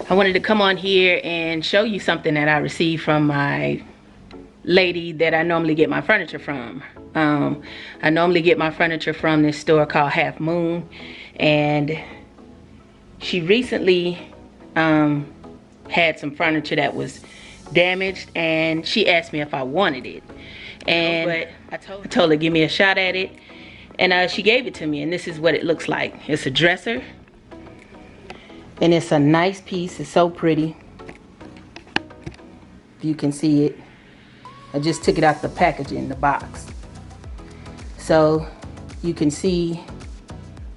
I wanted to come on here and show you something that I received from my lady that I normally get my furniture from. I normally get my furniture from this store called HALFMOON, and she recently had some furniture that was damaged, and she asked me if I wanted it, and I told her give me a shot at it, and she gave it to me, and this is what it looks like. It's a dresser, and it's a nice piece. It's so pretty. If you can see it, I just took it out the packaging, the box, so you can see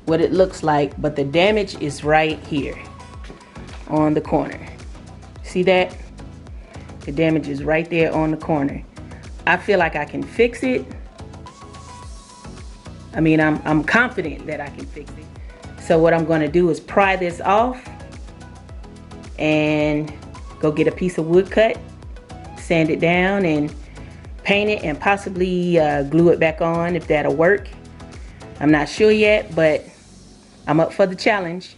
what it looks like, but the damage is right here on the corner. See that? The damage is right there on the corner. I feel like I can fix it. I mean, I'm confident that I can fix it. So what I'm going to do is pry this off and go get a piece of wood cut, sand it down, and paint it, and possibly glue it back on if that'll work. I'm not sure yet, but I'm up for the challenge.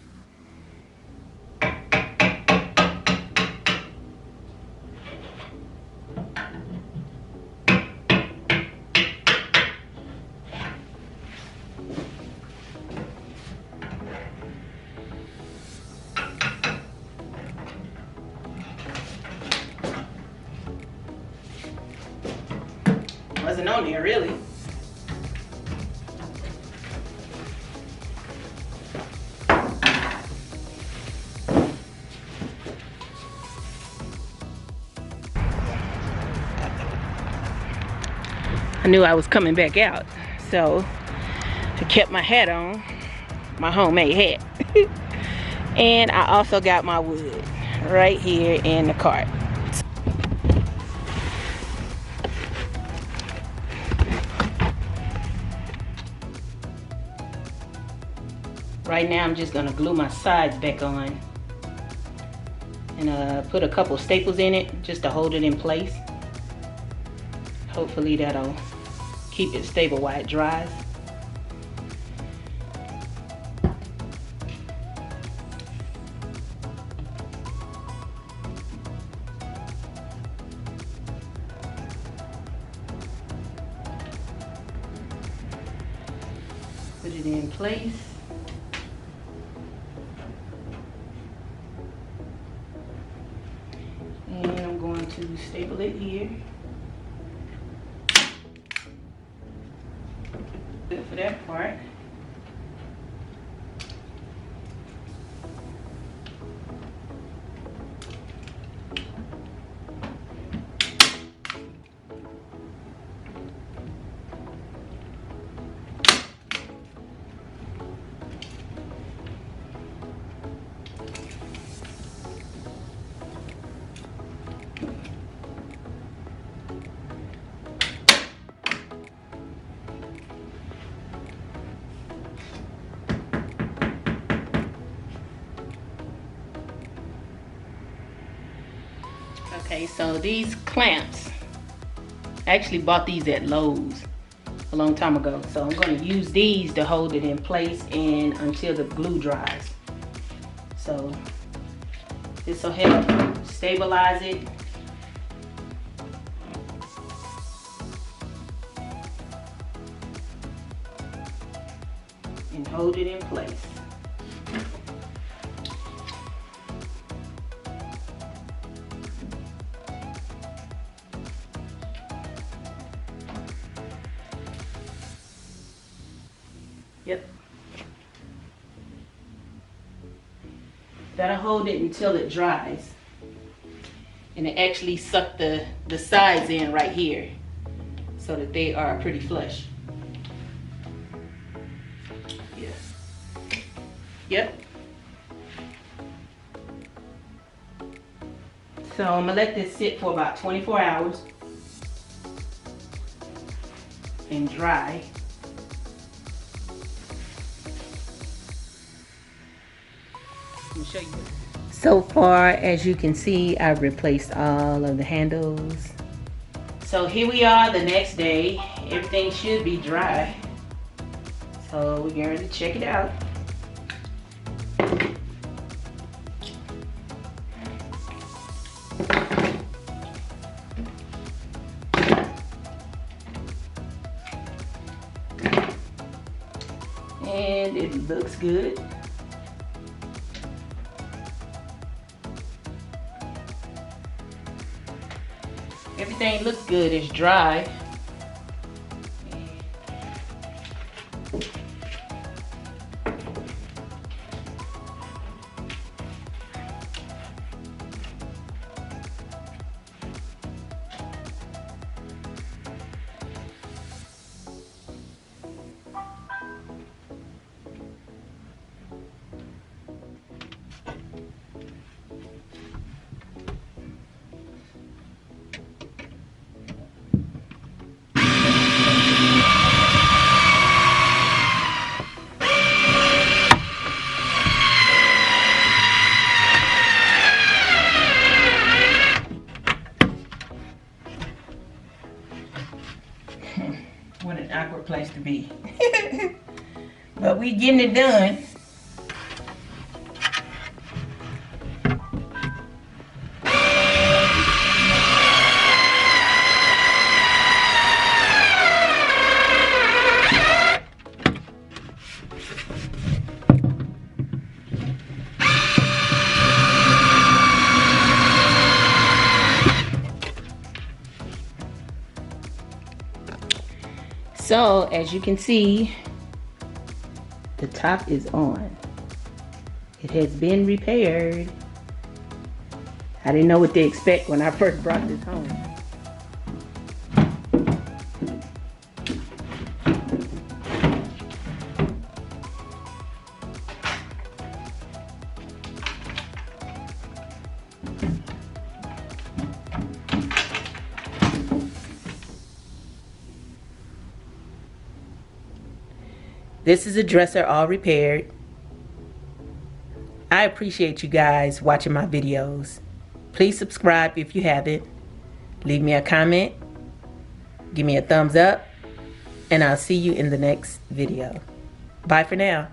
Wasn't on there really. I knew I was coming back out, so I kept my hat on, my homemade hat. And I also got my wood right here in the cart. Right now I'm just gonna glue my sides back on and put a couple staples in it just to hold it in place. Hopefully that'll keep it stable while it dries. Put it in place. And I'm going to staple it here. Good for that part. Okay, so these clamps, I actually bought these at Lowe's a long time ago. So I'm going to use these to hold it in place and until the glue dries. So this will help stabilize it. And hold it in place. Yep. That'll hold it until it dries. And it actually suck the sides in right here so that they are pretty flush. Yeah. Yep. So I'm gonna let this sit for about 24 hours and dry. Let me show you. So far, as you can see, I've replaced all of the handles. So here we are the next day. Everything should be dry. So we're getting ready to check it out. looks good. Everything looks good. It's dry. What an awkward place to be. But we getting it done. So, as you can see, the top is on. It has been repaired. I didn't know what to expect when I first brought this home. This is a dresser all repaired. I appreciate you guys watching my videos. Please subscribe if you haven't. Leave me a comment. Give me a thumbs up. And I'll see you in the next video. Bye for now.